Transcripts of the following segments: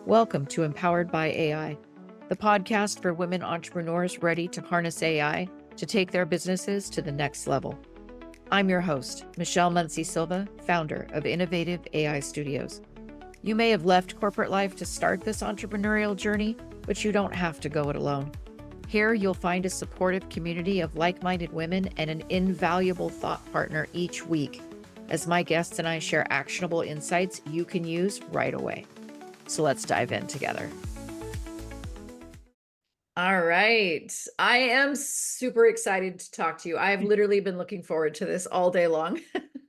Welcome to Empowered by AI, the podcast for women entrepreneurs ready to harness AI to take their businesses to the next level. I'm your host, Michelle Muncie Silva, founder of Innovative AI Studios. You may have left corporate life to start this entrepreneurial journey, but you don't have to go it alone. Here, you'll find a supportive community of like-minded women and an invaluable thought partner each week, as my guests and I share actionable insights you can use right away. So let's dive in together. All right. I am super excited to talk to you. I've literally been looking forward to this all day long.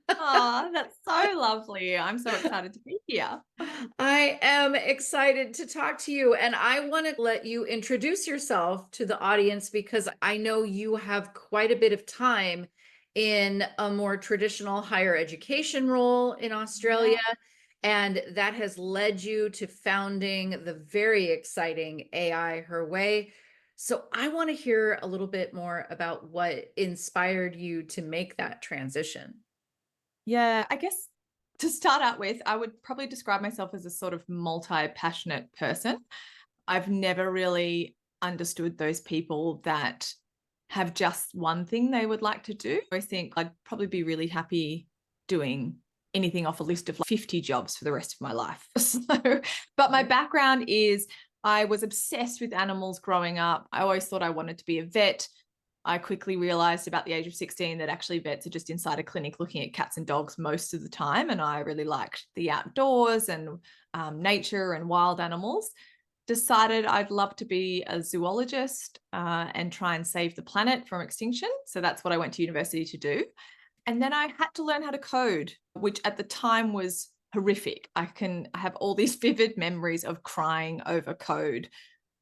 Oh, that's so lovely. I'm so excited to be here. I am excited to talk to you, and I want to let you introduce yourself to the audience because I know you have quite a bit of time in a more traditional higher education role in Australia, Yeah. and that has led you to founding the very exciting AI Her Way. So I want to hear a little bit more about what inspired you to make that transition. Yeah, I guess to start out with, I would probably describe myself as a sort of multi-passionate person. I've never really understood those people that have just one thing they would like to do. I think I'd probably be really happy doing anything off a list of like 50 jobs for the rest of my life. But my background is I was obsessed with animals growing up. I always thought I wanted to be a vet. I quickly realized about the age of 16 that actually vets are just inside a clinic looking at cats and dogs most of the time. And I really liked the outdoors and nature and wild animals. Decided I'd love to be a zoologist and try and save the planet from extinction. So that's what I went to university to do. And then I had to learn how to code, which at the time was horrific. I have all these vivid memories of crying over code,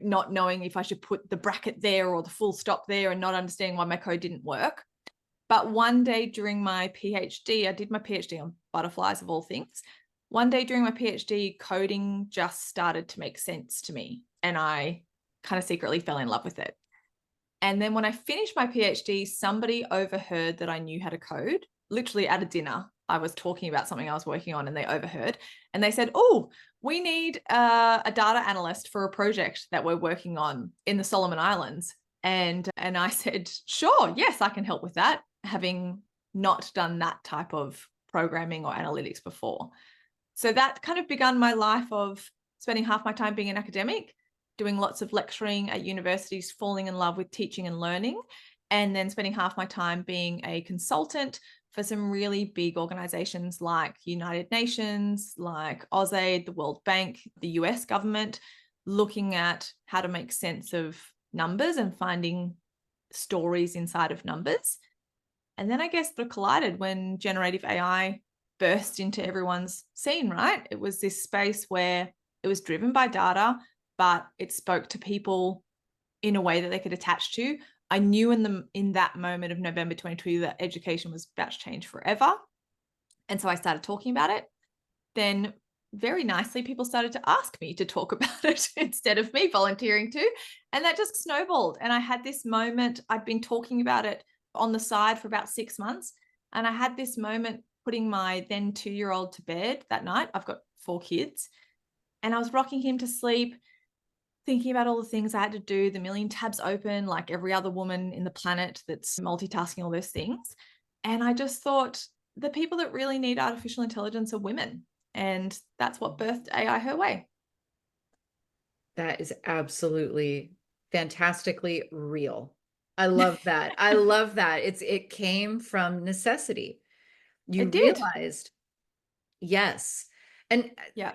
not knowing if I should put the bracket there or the full stop there and not understanding why my code didn't work. But one day during my PhD, I did my PhD on butterflies of all things. One day during my PhD, coding just started to make sense to me. And I kind of secretly fell in love with it. And then when I finished my PhD, somebody overheard that I knew how to code, literally at a dinner. I was talking about something I was working on and they overheard and they said, oh, we need a data analyst for a project that we're working on in the Solomon Islands. And I said, sure, yes, I can help with that, having not done that type of programming or analytics before. So that kind of began my life of spending half my time being an academic, doing lots of lecturing at universities, falling in love with teaching and learning, and then spending half my time being a consultant for some really big organizations like United Nations, like AusAid, the World Bank, the US government, looking at how to make sense of numbers and finding stories inside of numbers. And then I guess they collided when generative AI burst into everyone's scene, right? It was this space where it was driven by data, but it spoke to people in a way that they could attach to. I knew in that moment of November 2022 that education was about to change forever. And so I started talking about it. Then very nicely, people started to ask me to talk about it instead of me volunteering to. And that just snowballed. And I had this moment, I'd been talking about it on the side for about 6 months. And I had this moment putting my then 2-year-old to bed that night. I've got 4 kids. And I was rocking him to sleep, thinking about all the things I had to do, the million tabs open, like every other woman in the planet that's multitasking all those things. And I just thought the people that really need artificial intelligence are women. And that's what birthed AI Her Way. That is absolutely fantastically real. I love that. I love that. It came from necessity. You It did. realized, yes. And Yeah.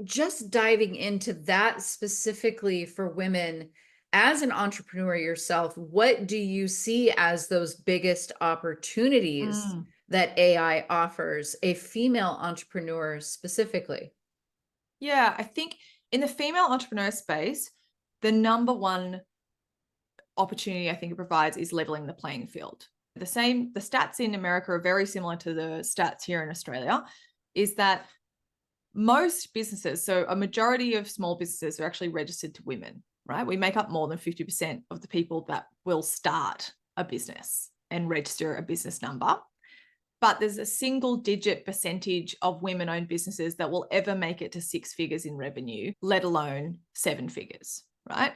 just diving into that specifically for women, as an entrepreneur yourself, what do you see as those biggest opportunities Mm. that AI offers a female entrepreneur specifically? Yeah. I think in the female entrepreneur space, the number one opportunity I think it provides is leveling the playing field. The stats in America are very similar to the stats here in Australia, is that most businesses, so a majority of small businesses are actually registered to women, right? We make up more than 50% of the people that will start a business and register a business number. but there's a single digit percentage of women-owned businesses that will ever make it to 6 figures in revenue, let alone 7 figures, right?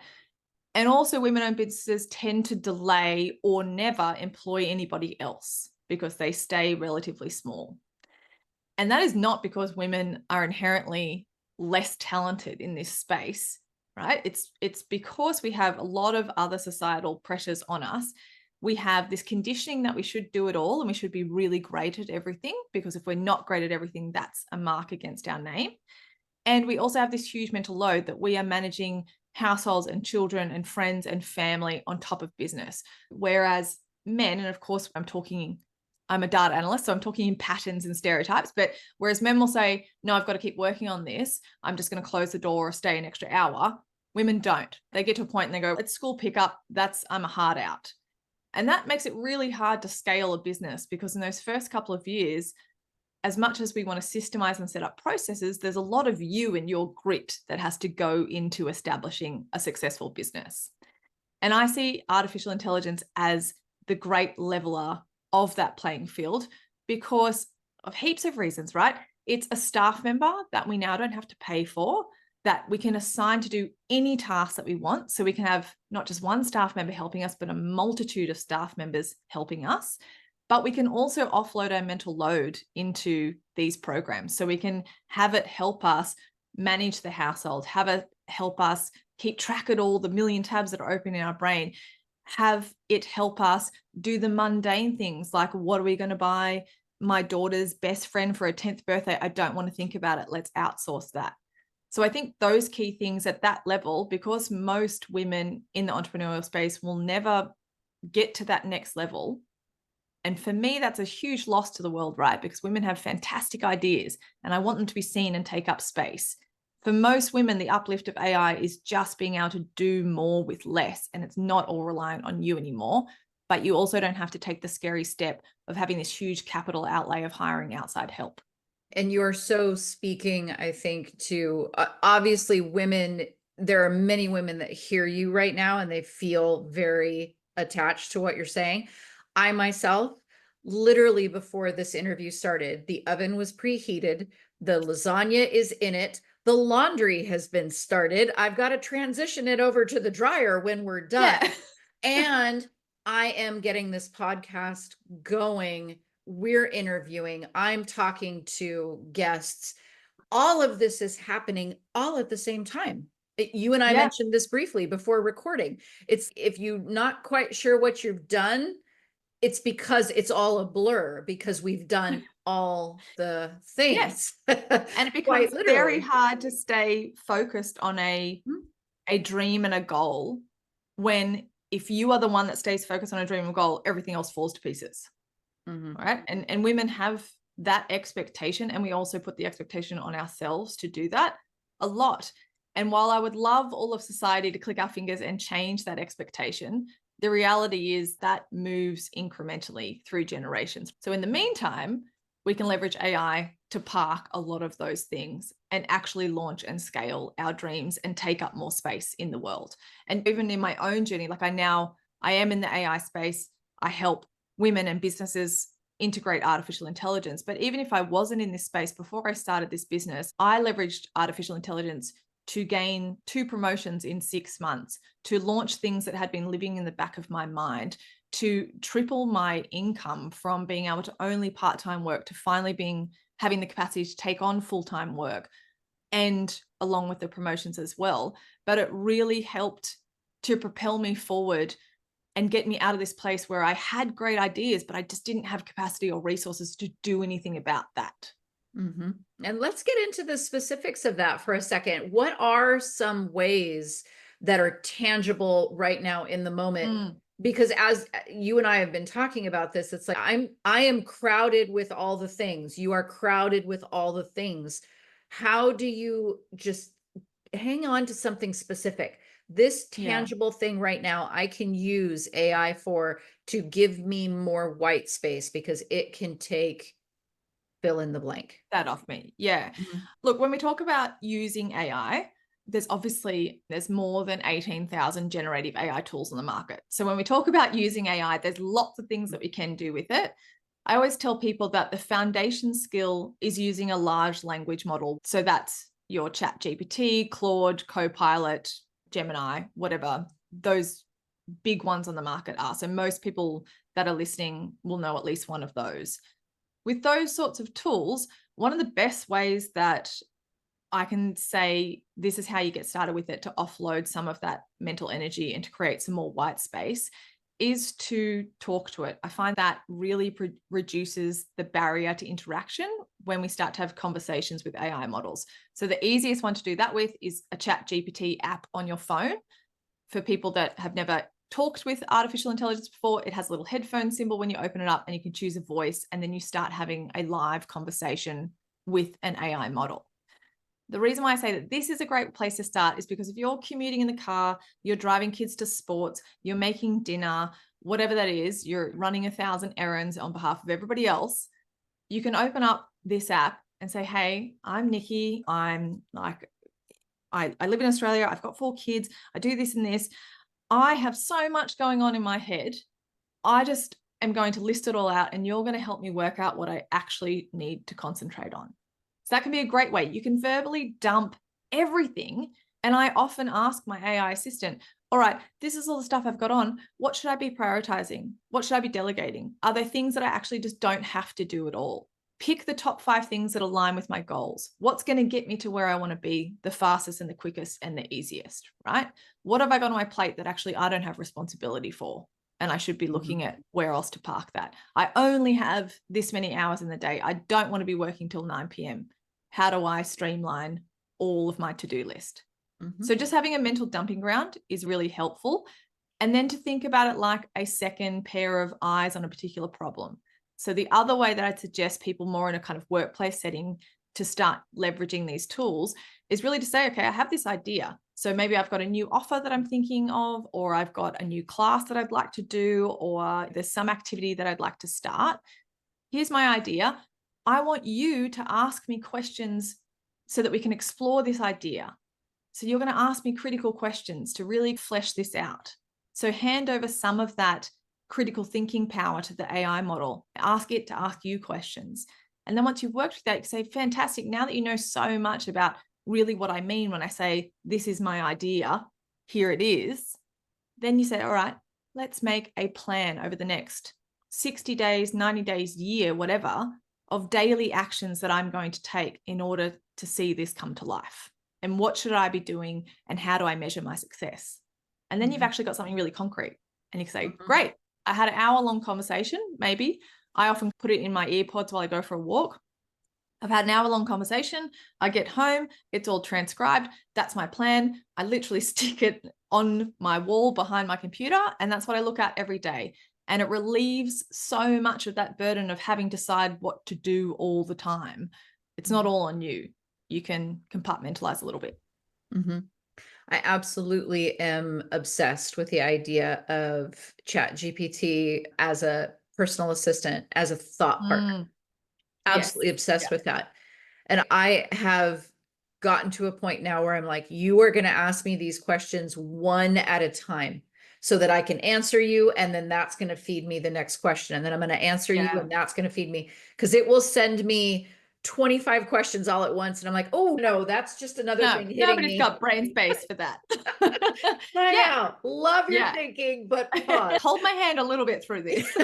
And also women-owned businesses tend to delay or never employ anybody else because they stay relatively small. And that is not because women are inherently less talented in this space, right? It's because we have a lot of other societal pressures on us. We have this conditioning that we should do it all and we should be really great at everything, because if we're not great at everything, that's a mark against our name. And we also have this huge mental load that we are managing households and children and friends and family on top of business. Whereas men, and of course I'm a data analyst, so I'm talking in patterns and stereotypes, but whereas men will say, no, I've got to keep working on this, I'm just going to close the door or stay an extra hour. Women don't. They get to a point and they go, it's school pickup, I'm a hard out. And that makes it really hard to scale a business, because in those first couple of years, as much as we want to systemize and set up processes, there's a lot of you and your grit that has to go into establishing a successful business. And I see artificial intelligence as the great leveler of that playing field because of heaps of reasons, right? It's a staff member that we now don't have to pay for, that we can assign to do any task that we want. So we can have not just one staff member helping us, but a multitude of staff members helping us. But we can also offload our mental load into these programs. So we can have it help us manage the household, have it help us keep track of all the million tabs that are open in our brain, have it help us do the mundane things like, what are we going to buy my daughter's best friend for her 10th birthday? I don't want to think about it. Let's outsource that. So I think those key things at that level, because most women in the entrepreneurial space will never get to that next level. And for me, that's a huge loss to the world, right? Because women have fantastic ideas and I want them to be seen and take up space. For most women, the uplift of AI is just being able to do more with less, and it's not all reliant on you anymore. But you also don't have to take the scary step of having this huge capital outlay of hiring outside help. And you're so speaking, I think, to obviously women. There are many women that hear you right now and they feel very attached to what you're saying. I myself, literally before this interview started, the oven was preheated, the lasagna is in it, the laundry has been started. I've got to transition it over to the dryer when we're done. Yeah. And I am getting this podcast going. We're interviewing, I'm talking to guests. All of this is happening all at the same time. You and I mentioned this briefly before recording. It's, if you're not quite sure what you've done, it's because it's all a blur, because we've done all the things. Yes. And it becomes very hard to stay focused on a dream and a goal when, if you are the one that stays focused on a dream and goal, everything else falls to pieces. Right? And women have that expectation, and we also put the expectation on ourselves to do that a lot. And while I would love all of society to click our fingers and change that expectation, the reality is that moves incrementally through generations. So in the meantime, we can leverage AI to park a lot of those things and actually launch and scale our dreams and take up more space in the world. And even in my own journey, like I am in the AI space. I help women and businesses integrate artificial intelligence. But even if I wasn't in this space before I started this business, I leveraged artificial intelligence to gain 2 promotions in 6 months, to launch things that had been living in the back of my mind, to triple my income from being able to only part-time work to finally having the capacity to take on full-time work, and along with the promotions as well. But it really helped to propel me forward and get me out of this place where I had great ideas, but I just didn't have capacity or resources to do anything about that. And let's get into the specifics of that for a second. What are some ways that are tangible right now in the moment? Because as you and I have been talking about this, it's like I am crowded with all the things. You are crowded with all the things. How do you just hang on to something specific? This tangible thing right now, I can use AI to give me more white space, because it can take fill in the blank. That off me. Yeah. Look, when we talk about using AI, there's more than 18,000 generative AI tools on the market. So when we talk about using AI, there's lots of things that we can do with it. I always tell people that the foundation skill is using a large language model. So that's your Chat GPT, Claude, Copilot, Gemini, whatever those big ones on the market are. So most people that are listening will know at least one of those. With those sorts of tools, one of the best ways that I can say this is how you get started with it to offload some of that mental energy and to create some more white space is to talk to it. I find that really reduces the barrier to interaction when we start to have conversations with AI models. So the easiest one to do that with is a Chat GPT app on your phone. For people that have never talked with artificial intelligence before, it has a little headphone symbol when you open it up and you can choose a voice, and then you start having a live conversation with an AI model. The reason why I say that this is a great place to start is because if you're commuting in the car, you're driving kids to sports, you're making dinner, whatever that is, you're running 1,000 errands on behalf of everybody else, you can open up this app and say, hey, I'm Nici. I'm like, I live in Australia. I've got 4 kids. I do this and this. I have so much going on in my head. I just am going to list it all out, and you're going to help me work out what I actually need to concentrate on. So that can be a great way. You can verbally dump everything. And I often ask my AI assistant, all right, this is all the stuff I've got on. What should I be prioritizing? What should I be delegating? Are there things that I actually just don't have to do at all? Pick the top 5 things that align with my goals. What's going to get me to where I want to be the fastest and the quickest and the easiest, right? What have I got on my plate that actually I don't have responsibility for? And I should be looking at where else to park that. I only have this many hours in the day. I don't want to be working till 9 p.m. How do I streamline all of my to-do list? So just having a mental dumping ground is really helpful. And then to think about it like a second pair of eyes on a particular problem. So the other way that I'd suggest people more in a kind of workplace setting to start leveraging these tools is really to say, okay, I have this idea. So maybe I've got a new offer that I'm thinking of, or I've got a new class that I'd like to do, or there's some activity that I'd like to start. Here's my idea. I want you to ask me questions so that we can explore this idea. So you're going to ask me critical questions to really flesh this out. So hand over some of that critical thinking power to the AI model. Ask it to ask you questions. And then once you've worked with that, you say, fantastic, now that you know so much about really what I mean when I say, this is my idea, here it is, then you say, all right, let's make a plan over the next 60 days, 90 days, year, whatever, of daily actions that I'm going to take in order to see this come to life. And what should I be doing? And how do I measure my success? And then you've actually got something really concrete. And you can say, great, I had an hour-long conversation, maybe. I often put it in my earpods while I go for a walk. I've had an hour-long conversation. I get home, it's all transcribed. That's my plan. I literally stick it on my wall behind my computer, and that's what I look at every day. And it relieves so much of that burden of having to decide what to do all the time. It's not all on you. You can compartmentalize a little bit. I absolutely am obsessed with the idea of Chat GPT as a personal assistant, as a thought partner. Absolutely obsessed with that. And I have gotten to a point now where I'm like, you are going to ask me these questions one at a time so that I can answer you. And then that's going to feed me the next question. And then I'm going to answer you, and that's going to feed me, because it will send me 25 questions all at once. And I'm like, oh no, that's just another thing hitting nobody's me. got brain space for that. Love your thinking, but pause. Hold my hand a little bit through this.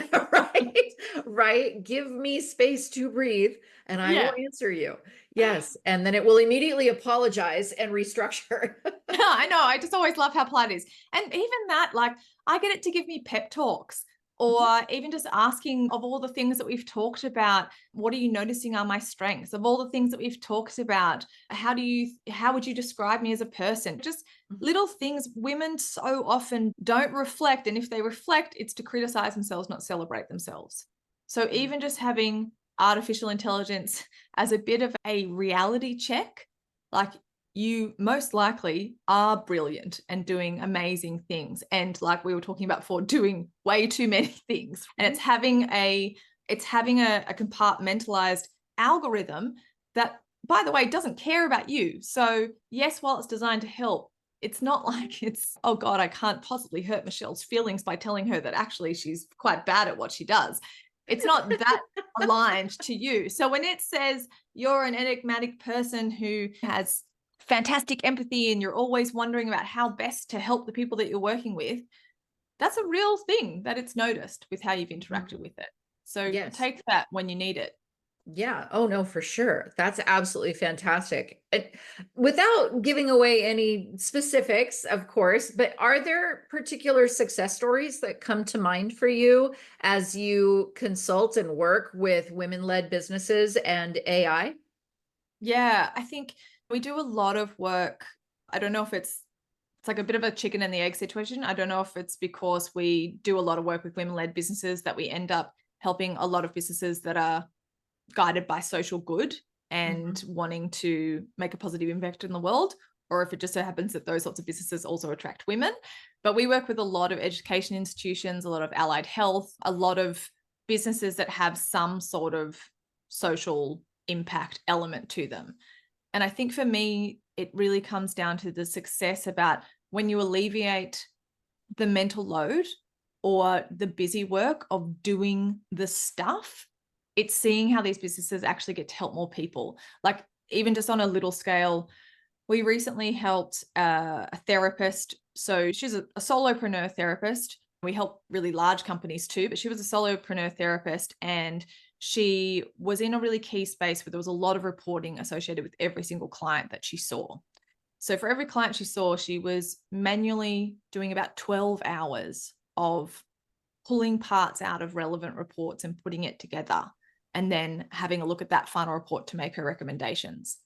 Right. Give me space to breathe, and I will answer you. Yes. And then it will immediately apologize and restructure. I know. I just always love how polite it is. And even that, like, I get it to give me pep talks, or even just asking, of all the things that we've talked about, what are you noticing are my strengths? Of all the things that we've talked about, how would you describe me as a person? Just little things. Women so often don't reflect. And if they reflect, it's to criticize themselves, not celebrate themselves. So even just having artificial intelligence as a bit of a reality check, like, you most likely are brilliant and doing amazing things. And like we were talking about before, doing way too many things. And it's having a compartmentalized algorithm that, by the way, doesn't care about you. So yes, while it's designed to help, it's not like it's, oh God, I can't possibly hurt Michelle's feelings by telling her that actually she's quite bad at what she does. It's not that aligned to you. So when it says you're an enigmatic person who has fantastic empathy and you're always wondering about how best to help the people that you're working with, that's a real thing that it's noticed with how you've interacted with it. So Yes. take that when you need it. Yeah. Oh, no, for sure. That's absolutely fantastic. Without giving away any specifics, of course, but are there particular success stories that come to mind for you as you consult and work with women-led businesses and AI? Yeah, I think we do a lot of work. I don't know if it's like a bit of a chicken and the egg situation. I don't know if it's because we do a lot of work with women-led businesses that we end up helping a lot of businesses that are guided by social good and wanting to make a positive impact in the world, or if it just so happens that those sorts of businesses also attract women. But we work with a lot of education institutions, a lot of allied health, a lot of businesses that have some sort of social impact element to them. And I think for me, it really comes down to the success about when you alleviate the mental load or the busy work of doing the stuff, it's seeing how these businesses actually get to help more people. Like even just on a little scale, we recently helped a therapist. So she's a solopreneur therapist. We help really large companies too, but she was a solopreneur therapist, and she was in a really key space where there was a lot of reporting associated with every single client that she saw. So for every client she saw, she was manually doing about 12 hours of pulling parts out of relevant reports and putting it together, and then having a look at that final report to make her recommendations.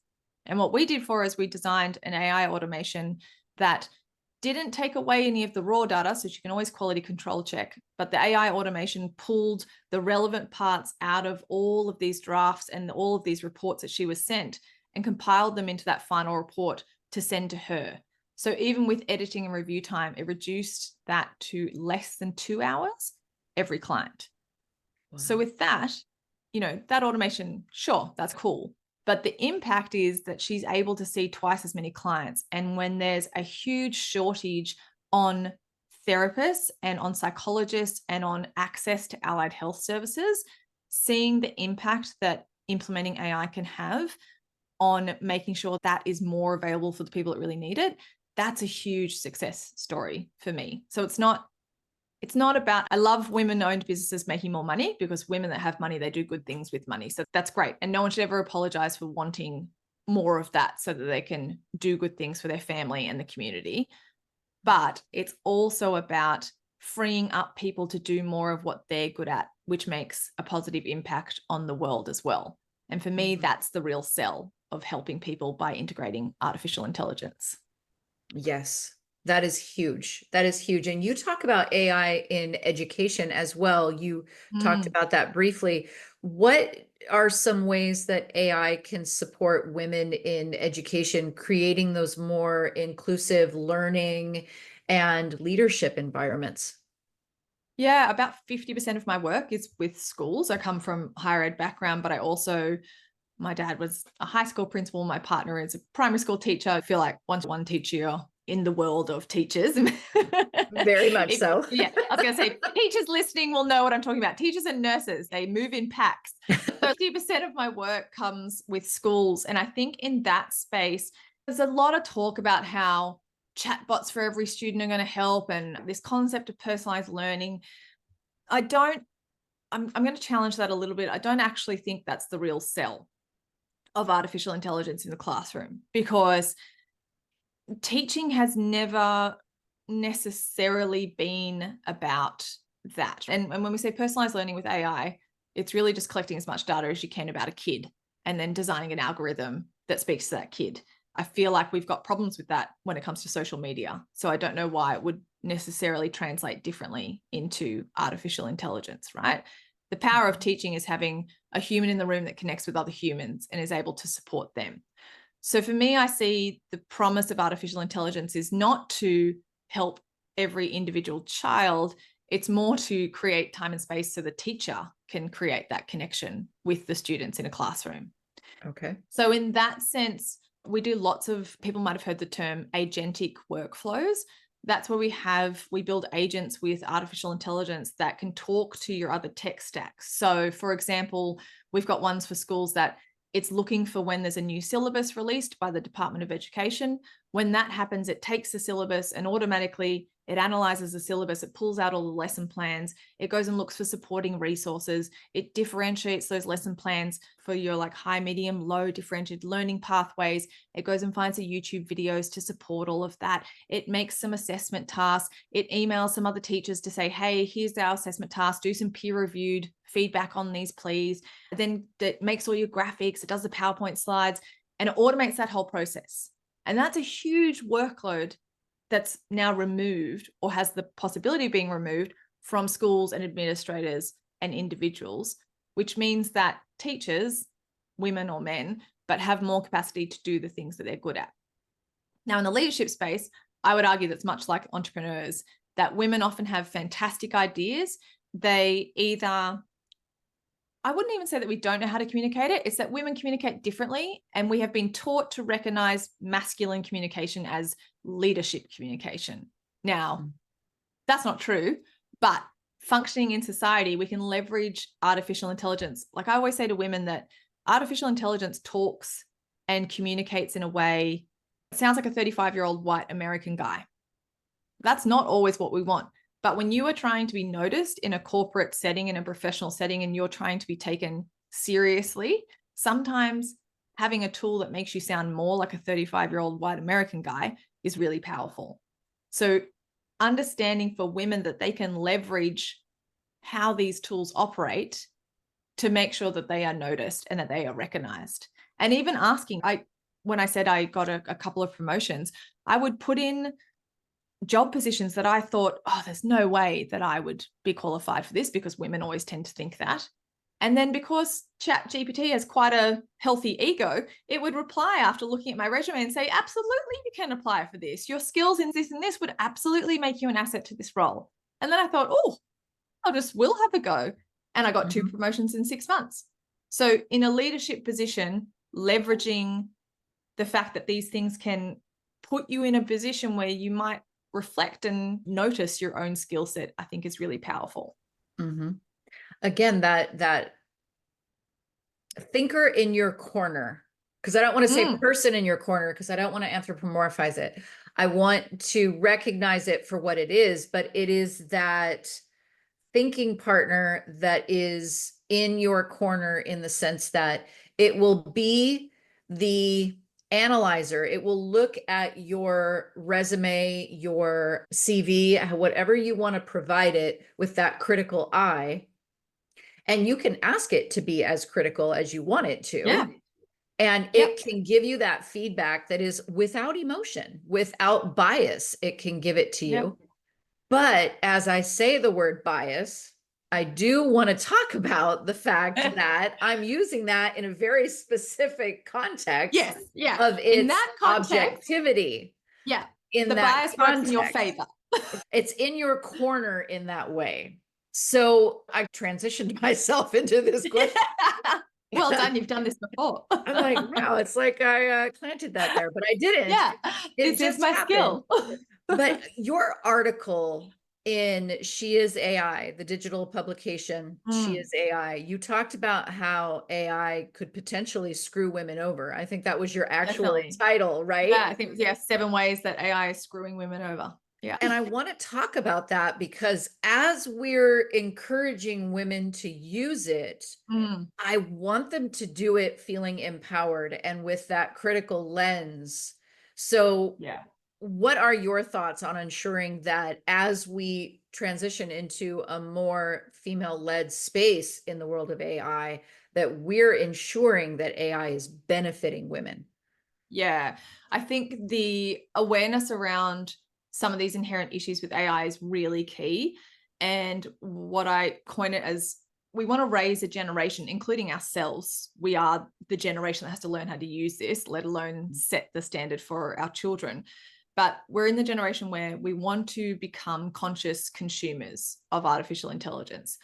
And what we did for her is we designed an AI automation that didn't take away any of the raw data, so she can always quality control check, but the AI automation pulled the relevant parts out of all of these drafts and all of these reports that she was sent and compiled them into that final report to send to her. So even with editing and review time, it reduced that to less than 2 hours every client. Wow. So with that, that automation, sure, that's cool. But the impact is that she's able to see twice as many clients. And when there's a huge shortage on therapists and on psychologists and on access to allied health services, seeing the impact that implementing AI can have on making sure that is more available for the people that really need it, that's a huge success story for me. So it's not about, I love women-owned businesses making more money, because women that have money, they do good things with money. So that's great. And no one should ever apologize for wanting more of that so that they can do good things for their family and the community. But it's also about freeing up people to do more of what they're good at, which makes a positive impact on the world as well. And for me, that's the real sell of helping people by integrating artificial intelligence. Yes, that is huge. That is huge. And you talk about AI in education as well. You talked about that briefly. What are some ways that AI can support women in education, creating those more inclusive learning and leadership environments? Yeah, about 50% of my work is with schools. I come from higher ed background, but my dad was a high school principal. My partner is a primary school teacher. I feel like one teacher in the world of teachers. Very much so. Yeah, I was going to say, teachers listening will know what I'm talking about. Teachers and nurses, they move in packs. So 50% of my work comes with schools. And I think in that space, there's a lot of talk about how chatbots for every student are going to help, and this concept of personalized learning. I'm going to challenge that a little bit. I don't actually think that's the real sell of artificial intelligence in the classroom, because teaching has never necessarily been about that. And when we say personalized learning with AI, it's really just collecting as much data as you can about a kid and then designing an algorithm that speaks to that kid. I feel like we've got problems with that when it comes to social media. So I don't know why it would necessarily translate differently into artificial intelligence, right? The power of teaching is having a human in the room that connects with other humans and is able to support them. So for me, I see the promise of artificial intelligence is not to help every individual child. It's more to create time and space so the teacher can create that connection with the students in a classroom. Okay. So in that sense, we do lots of, people might have heard the term agentic workflows, That's where we build agents with artificial intelligence that can talk to your other tech stacks. So for example, we've got ones for schools that it's looking for when there's a new syllabus released by the Department of Education. When that happens, it takes the syllabus and automatically it analyzes the syllabus, it pulls out all the lesson plans, it goes and looks for supporting resources, it differentiates those lesson plans for your like high, medium, low differentiated learning pathways. It goes and finds the YouTube videos to support all of that. It makes some assessment tasks. It emails some other teachers to say, hey, here's our assessment task, do some peer-reviewed feedback on these, please. Then it makes all your graphics, it does the PowerPoint slides, and it automates that whole process. And that's a huge workload that's now removed, or has the possibility of being removed, from schools and administrators and individuals, which means that teachers, women or men, but have more capacity to do the things that they're good at. Now, in the leadership space, I would argue that's much like entrepreneurs, that women often have fantastic ideas. They either, I wouldn't even say that we don't know how to communicate it. It's that women communicate differently, and we have been taught to recognize masculine communication as leadership communication. Now, that's not true, but functioning in society, we can leverage artificial intelligence. Like I always say to women that artificial intelligence talks and communicates in a way, it sounds like a 35-year-old white American guy. That's not always what we want. But when you are trying to be noticed in a corporate setting, in a professional setting, and you're trying to be taken seriously, sometimes having a tool that makes you sound more like a 35-year-old white American guy is really powerful. So understanding for women that they can leverage how these tools operate to make sure that they are noticed and that they are recognized. And even asking, when I said I got a couple of promotions, I would put in job positions that I thought, oh, there's no way that I would be qualified for this, because women always tend to think that. And then because ChatGPT has quite a healthy ego, it would reply after looking at my resume and say, absolutely, you can apply for this. Your skills in this and this would absolutely make you an asset to this role. And then I thought, oh, will have a go. And I got 2 promotions in 6 months. So in a leadership position, leveraging the fact that these things can put you in a position where you might reflect and notice your own skill set, I think is really powerful. Again, that thinker in your corner, because I don't want to say person in your corner, because I don't want to anthropomorphize it. I want to recognize it for what it is, but it is that thinking partner that is in your corner, in the sense that it will be the analyzer. It will look at your resume, your CV, whatever you want to provide it with that critical eye. And you can ask it to be as critical as you want it to. Yeah. And it can give you that feedback that is without emotion, without bias. It can give it to you. But as I say the word bias, I do want to talk about the fact that I'm using that in a very specific context of its in that context, objectivity. Yeah. In the that bias context, works in your favor. It's in your corner in that way. So I transitioned myself into this question. Well done. You've done this before. I'm like, wow, it's like I planted that there, but I didn't. Yeah. It This is my skill. But your article in She Is AI, the digital publication, She Is AI, you talked about how AI could potentially screw women over. I think that was your actual title, right? Yeah, I think 7 ways that AI is screwing women over. Yeah. And I want to talk about that, because as we're encouraging women to use it, I want them to do it feeling empowered and with that critical lens. So what are your thoughts on ensuring that as we transition into a more female-led space in the world of AI, that we're ensuring that AI is benefiting women? Yeah, I think the awareness around some of these inherent issues with AI is really key. And what I coin it as, we want to raise a generation, including ourselves. We are the generation that has to learn how to use this, let alone set the standard for our children. But we're in the generation where we want to become conscious consumers of artificial intelligence.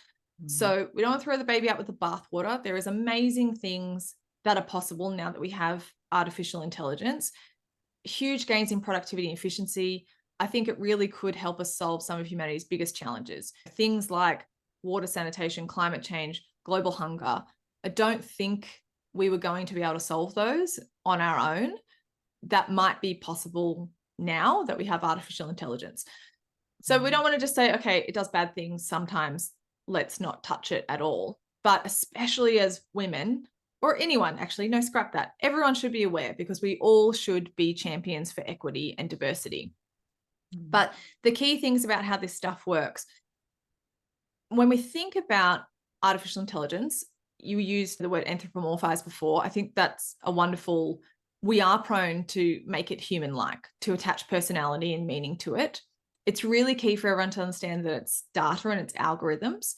So we don't want to throw the baby out with the bathwater. There is amazing things that are possible now that we have artificial intelligence. Huge gains in productivity and efficiency. I think it really could help us solve some of humanity's biggest challenges. Things like water sanitation, climate change, global hunger. I don't think we were going to be able to solve those on our own. That might be possible now that we have artificial intelligence. So we don't want to just say, okay, it does bad things sometimes, let's not touch it at all. But especially as women, or anyone actually, no, scrap that. Everyone should be aware, because we all should be champions for equity and diversity. But the key things about how this stuff works, when we think about artificial intelligence, you used the word anthropomorphize before. I think that's a wonderful, we are prone to make it human-like, to attach personality and meaning to it. It's really key for everyone to understand that it's data and it's algorithms.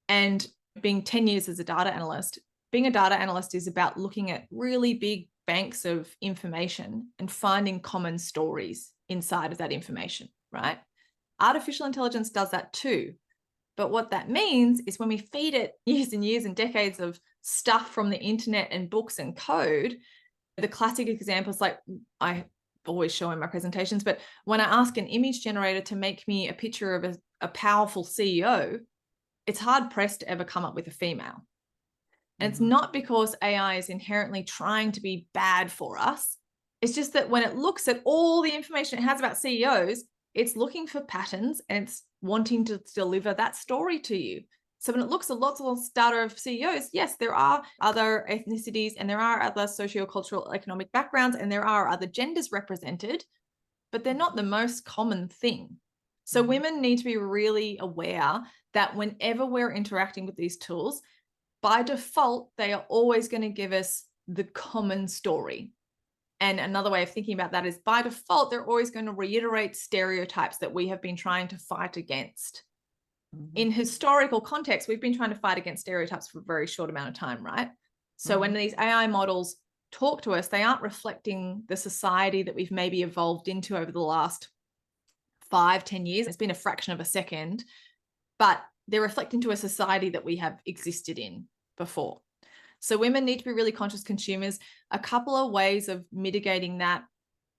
And being 10 years as a data analyst, being a data analyst is about looking at really big banks of information and finding common stories inside of that information, right? Artificial intelligence does that too. But what that means is when we feed it years and years and decades of stuff from the internet and books and code, the classic examples, like I always show in my presentations, but when I ask an image generator to make me a picture of a powerful CEO, it's hard pressed to ever come up with a female. And it's not because AI is inherently trying to be bad for us. It's just that when it looks at all the information it has about CEOs, it's looking for patterns and it's wanting to deliver that story to you. So when it looks at lots of data of CEOs, yes, there are other ethnicities and there are other sociocultural economic backgrounds and there are other genders represented, but they're not the most common thing. So women need to be really aware that whenever we're interacting with these tools, by default, they are always going to give us the common story. And another way of thinking about that is by default, they're always going to reiterate stereotypes that we have been trying to fight against. In historical context, we've been trying to fight against stereotypes for a very short amount of time, right? So when these AI models talk to us, they aren't reflecting the society that we've maybe evolved into over the last 5-10 years. It's been a fraction of a second, but they're reflecting to a society that we have existed in before. So women need to be really conscious consumers. A couple of ways of mitigating that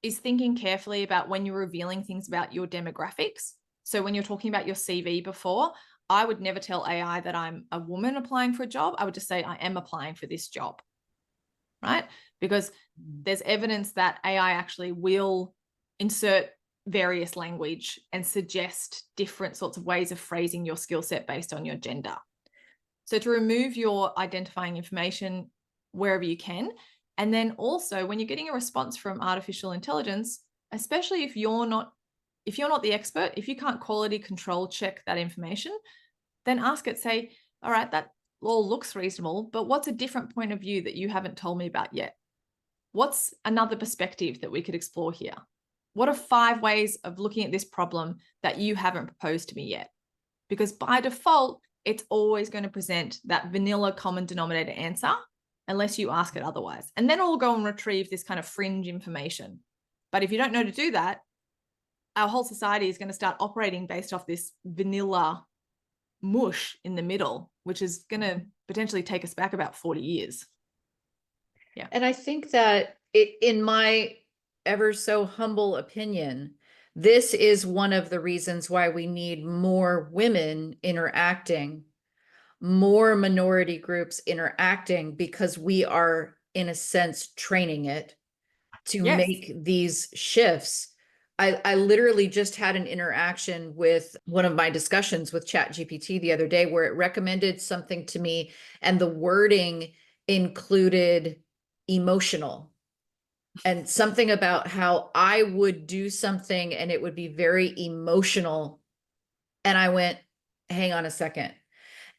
is thinking carefully about when you're revealing things about your demographics. So when you're talking about your CV before, I would never tell AI that I'm a woman applying for a job. I would just say I am applying for this job, right? Because there's evidence that AI actually will insert various language and suggest different sorts of ways of phrasing your skill set based on your gender. So to remove your identifying information wherever you can. And then also when you're getting a response from artificial intelligence, especially if you're not the expert, if you can't quality control check that information, then ask it, say, all right, that all looks reasonable, but what's a different point of view that you haven't told me about yet? What's another perspective that we could explore here? What are 5 ways of looking at this problem that you haven't proposed to me yet? Because by default, it's always going to present that vanilla common denominator answer unless you ask it otherwise. And then it'll go and retrieve this kind of fringe information. But if you don't know to do that, our whole society is going to start operating based off this vanilla mush in the middle, which is going to potentially take us back about 40 years. Yeah. And I think that in my ever so humble opinion, this is one of the reasons why we need more women interacting, more minority groups interacting, because we are, in a sense, training it to make these shifts. I literally just had an interaction with one of my discussions with ChatGPT the other day where it recommended something to me and the wording included emotional and something about how I would do something and it would be very emotional. And I went, hang on a second.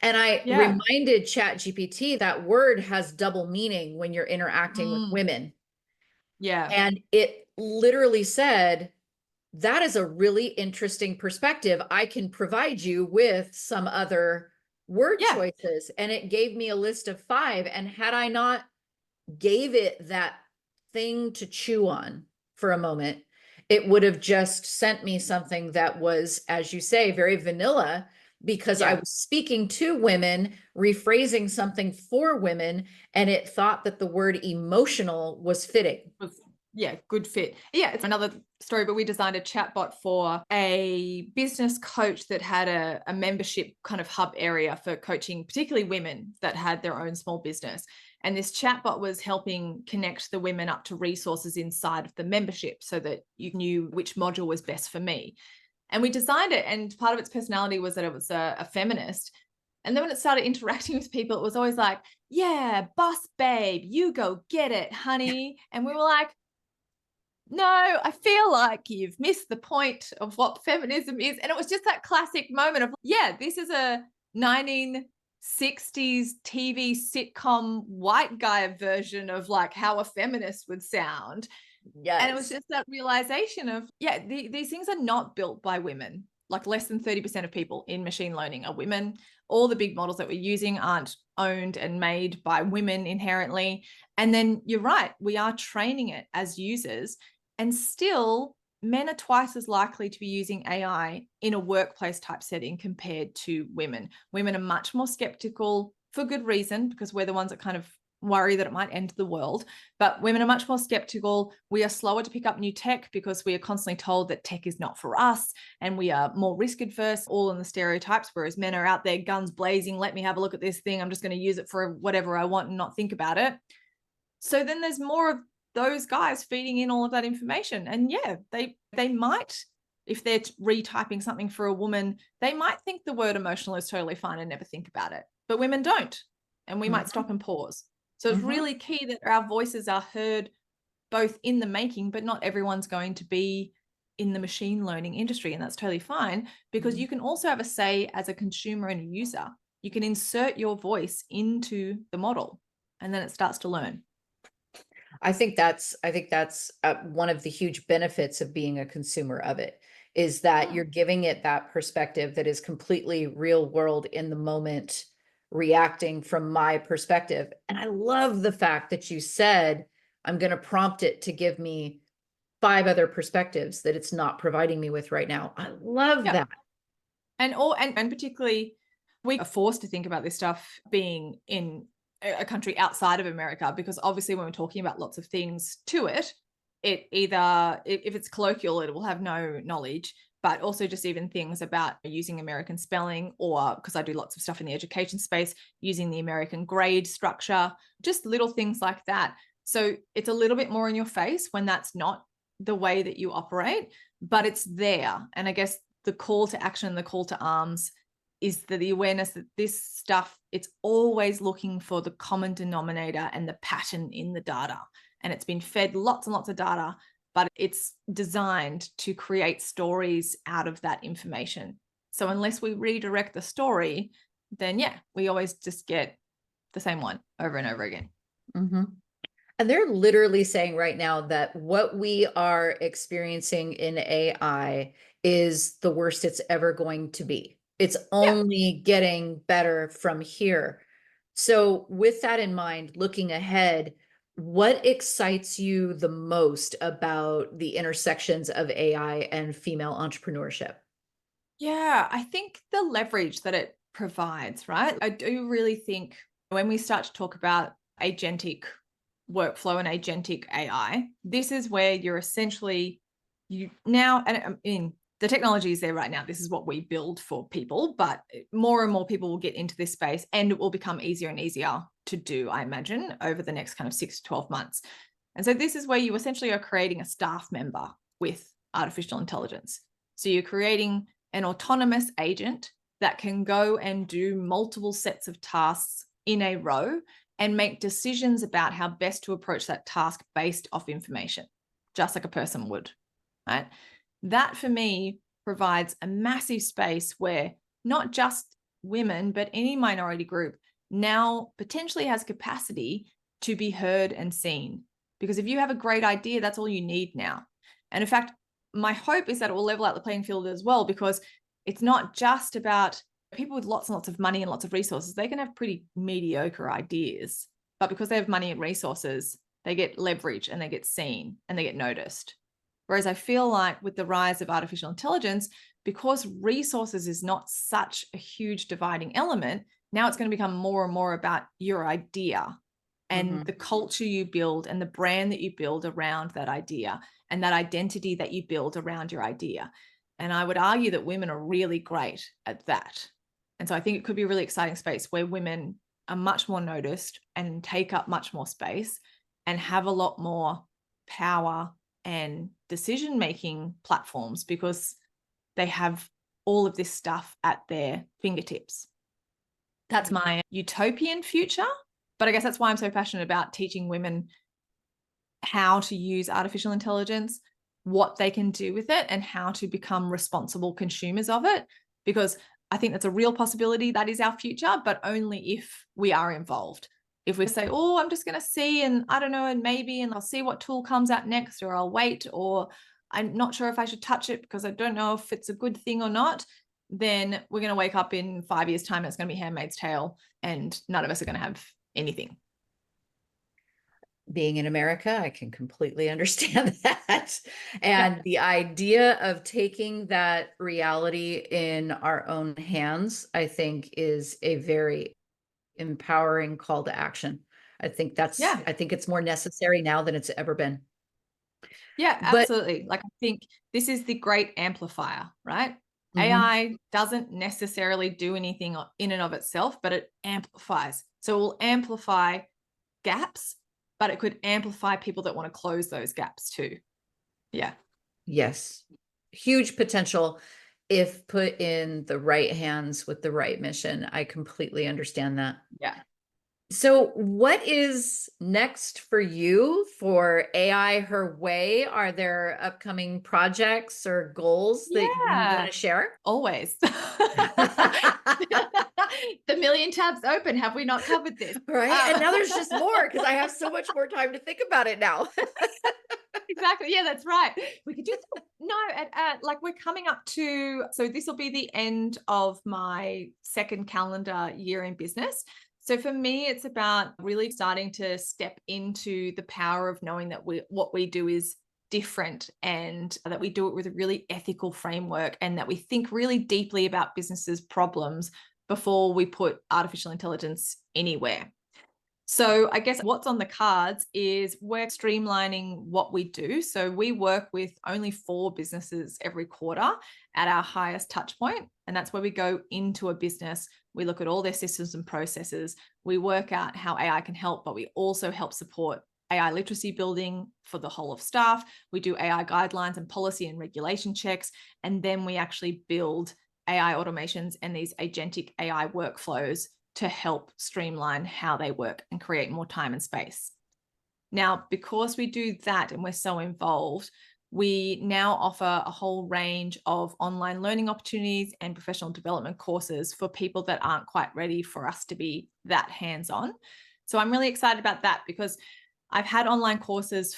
And I reminded ChatGPT that word has double meaning when you're interacting with women. Yeah. And it literally said, that is a really interesting perspective. I can provide you with some other word choices. And it gave me a list of 5. And had I not gave it that thing to chew on for a moment, it would have just sent me something that was, as you say, very vanilla, because I was speaking to women, rephrasing something for women, and it thought that the word emotional was fitting. Yeah, good fit. Yeah, it's another story, but we designed a chatbot for a business coach that had a membership kind of hub area for coaching, particularly women that had their own small business. And this chatbot was helping connect the women up to resources inside of the membership so that you knew which module was best for me. And we designed it, and part of its personality was that it was a feminist. And then when it started interacting with people, it was always like, yeah, boss babe, you go get it, honey. And we were like, no, I feel like you've missed the point of what feminism is. And it was just that classic moment of, yeah, this is a 1960s TV sitcom white guy version of like how a feminist would sound. Yes. And it was just that realization of, yeah, these things are not built by women. Like less than 30% of people in machine learning are women. All the big models that we're using aren't owned and made by women inherently. And then you're right, we are training it as users. And still, men are twice as likely to be using AI in a workplace type setting compared to women. Women are much more skeptical for good reason, because we're the ones that kind of worry that it might end the world. But women are much more skeptical. We are slower to pick up new tech because we are constantly told that tech is not for us, and we are more risk adverse, all in the stereotypes, whereas men are out there guns blazing, let me have a look at this thing, I'm just going to use it for whatever I want and not think about it. So then there's more of those guys feeding in all of that information. And yeah, they might, if they're retyping something for a woman, they might think the word emotional is totally fine and never think about it. But women don't. And we might stop and pause. So it's really key that our voices are heard both in the making, but not everyone's going to be in the machine learning industry. And that's totally fine, because you can also have a say as a consumer and a user. You can insert your voice into the model, and then it starts to learn. I think that's one of the huge benefits of being a consumer of it, is that you're giving it that perspective that is completely real world, in the moment, reacting from my perspective. And I love the fact that you said, I'm going to prompt it to give me 5 other perspectives that it's not providing me with right now. I love that. And particularly, we are forced to think about this stuff being in a country outside of America, because obviously when we're talking about lots of things to it, it either, if it's colloquial, it will have no knowledge, but also just even things about using American spelling, or because I do lots of stuff in the education space, using the American grade structure, just little things like that. So it's a little bit more in your face when that's not the way that you operate, but it's there. And I guess the call to action, the call to arms, is the awareness that this stuff, it's always looking for the common denominator and the pattern in the data. And it's been fed lots and lots of data, but it's designed to create stories out of that information. So unless we redirect the story, then yeah, we always just get the same one over and over again. And they're literally saying right now that what we are experiencing in AI is the worst it's ever going to be. It's only getting better from here. So with that in mind, looking ahead, what excites you the most about the intersections of AI and female entrepreneurship? Yeah, I think the leverage that it provides, right? I do really think when we start to talk about agentic workflow and agentic AI, this is where you're essentially, you now, and I mean, the technology is there right now. This is what we build for people, but more and more people will get into this space, and it will become easier and easier to do, I imagine, over the next kind of 6 to 12 months. And so this is where you essentially are creating a staff member with artificial intelligence. So you're creating an autonomous agent that can go and do multiple sets of tasks in a row and make decisions about how best to approach that task based off information, just like a person would, right? That for me provides a massive space where not just women, but any minority group now potentially has capacity to be heard and seen. Because if you have a great idea, that's all you need now. And in fact, my hope is that it will level out the playing field as well, because it's not just about people with lots and lots of money and lots of resources. They can have pretty mediocre ideas, but because they have money and resources, they get leverage and they get seen and they get noticed. Whereas I feel like with the rise of artificial intelligence, because resources is not such a huge dividing element, now it's going to become more and more about your idea and the culture you build and the brand that you build around that idea and that identity that you build around your idea. And I would argue that women are really great at that. And so I think it could be a really exciting space where women are much more noticed and take up much more space and have a lot more power and decision-making platforms because they have all of this stuff at their fingertips. That's my utopian future. But I guess that's why I'm so passionate about teaching women how to use artificial intelligence, what they can do with it, and how to become responsible consumers of it. Because I think that's a real possibility. That is our future, but only if we are involved. If we say, oh, I'm just going to see, and I don't know, and maybe, and I'll see what tool comes out next, or I'll wait, or I'm not sure if I should touch it because I don't know if it's a good thing or not, then we're going to wake up in 5 years' time and it's going to be Handmaid's Tale, and none of us are going to have anything. Being in America, I can completely understand that. And the idea of taking that reality in our own hands, I think, is a very empowering call to action. I think it's more necessary now than it's ever been. Yeah, absolutely. Like, I think this is the great amplifier, right? AI doesn't necessarily do anything in and of itself, but it amplifies. So it will amplify gaps, but it could amplify people that want to close those gaps too. Yeah. Yes. Huge potential if put in the right hands with the right mission. I completely understand that. Yeah. So what is next for you for AI Her Way? Are there upcoming projects or goals that you want to share? Always. The million tabs open. Have we not covered this? Right. And now there's just more because I have so much more time to think about it now. Exactly. Yeah, that's right. We could do no, like we're coming up to, so this will be the end of my second calendar year in business. So for me, it's about really starting to step into the power of knowing that what we do is different, and that we do it with a really ethical framework, and that we think really deeply about businesses' problems before we put artificial intelligence anywhere. So I guess what's on the cards is we're streamlining what we do. So we work with only 4 businesses every quarter at our highest touch point. And that's where we go into a business. We look at all their systems and processes. We work out how AI can help, but we also help support AI literacy building for the whole of staff. We do AI guidelines and policy and regulation checks. And then we actually build AI automations and these agentic AI workflows to help streamline how they work and create more time and space. Now, because we do that and we're so involved, we now offer a whole range of online learning opportunities and professional development courses for people that aren't quite ready for us to be that hands-on. So I'm really excited about that because I've had online courses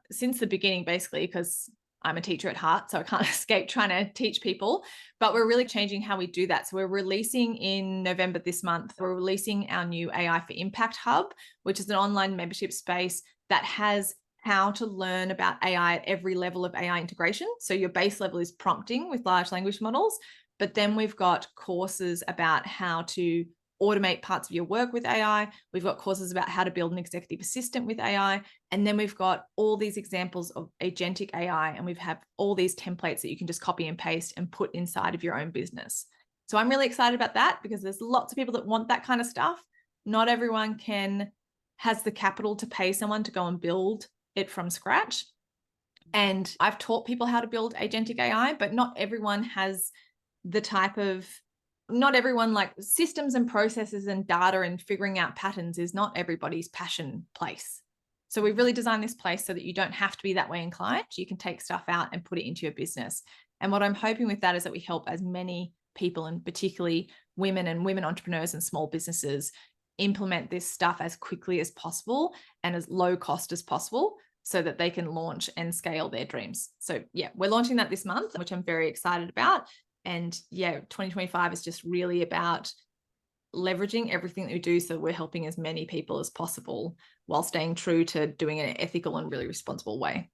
since the beginning, basically, because I'm a teacher at heart, so I can't escape trying to teach people, but we're really changing how we do that. So we're releasing in November this month, we're releasing our new AI for Impact Hub, which is an online membership space that has how to learn about AI at every level of AI integration. So your base level is prompting with large language models, but then we've got courses about how to automate parts of your work with AI. We've got courses about how to build an executive assistant with AI. And then we've got all these examples of agentic AI, and we've have all these templates that you can just copy and paste and put inside of your own business. So I'm really excited about that because there's lots of people that want that kind of stuff. Not everyone has the capital to pay someone to go and build it from scratch. And I've taught people how to build agentic AI, but not everyone has the type of not everyone, like systems and processes and data and figuring out patterns is not everybody's passion place. So we've really designed this place so that you don't have to be that way inclined. You can take stuff out and put it into your business. And what I'm hoping with that is that we help as many people, and particularly women and women entrepreneurs and small businesses, implement this stuff as quickly as possible and as low cost as possible so that they can launch and scale their dreams. So yeah, we're launching that this month, which I'm very excited about. And yeah, 2025 is just really about leveraging everything that we do so we're helping as many people as possible while staying true to doing it in an ethical and really responsible way.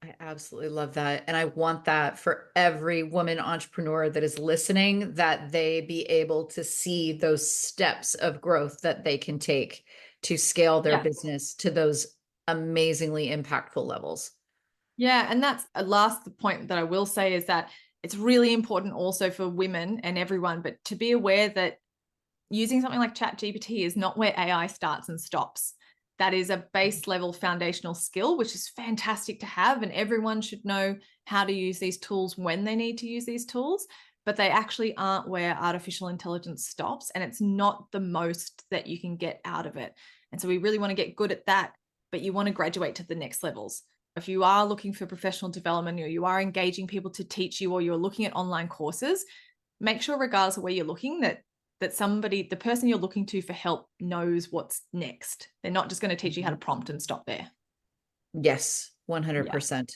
I absolutely love that. And I want that for every woman entrepreneur that is listening, that they be able to see those steps of growth that they can take to scale their Yeah. business to those amazingly impactful levels. Yeah, and that's a last point that I will say is that it's really important also for women and everyone, but to be aware that using something like ChatGPT is not where AI starts and stops. That is a base level foundational skill, which is fantastic to have. And everyone should know how to use these tools when they need to use these tools, but they actually aren't where artificial intelligence stops. And it's not the most that you can get out of it. And so we really want to get good at that, but you want to graduate to the next levels. If you are looking for professional development, or you are engaging people to teach you, or you're looking at online courses, make sure regardless of where you're looking that somebody, the person you're looking to for help, knows what's next. They're not just going to teach you how to prompt and stop there. Yes, Yeah. 100%.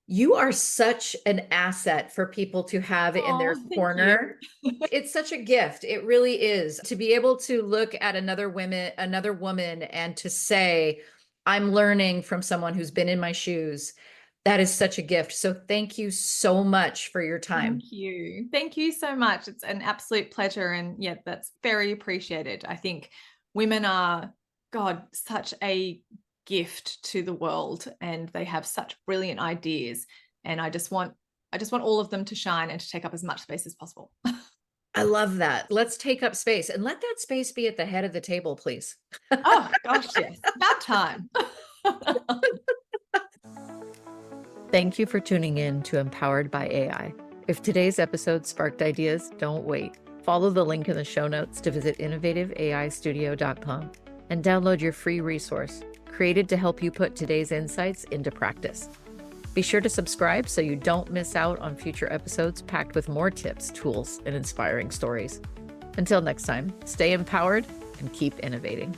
You are such an asset for people to have in their Oh, thank corner. you. It's such a gift. It really is, to be able to look at another woman and to say, I'm learning from someone who's been in my shoes. That is such a gift. So thank you so much for your time. Thank you. Thank you so much. It's an absolute pleasure. And yeah, that's very appreciated. I think women are, God, such a gift to the world, and they have such brilliant ideas. And I just want all of them to shine and to take up as much space as possible. I love that. Let's take up space and let that space be at the head of the table, please. Oh gosh, yes. About time. Thank you for tuning in to Empowered by AI. If today's episode sparked ideas, don't wait. Follow the link in the show notes to visit innovativeaistudio.com and download your free resource created to help you put today's insights into practice. Be sure to subscribe so you don't miss out on future episodes packed with more tips, tools, and inspiring stories. Until next time, stay empowered and keep innovating.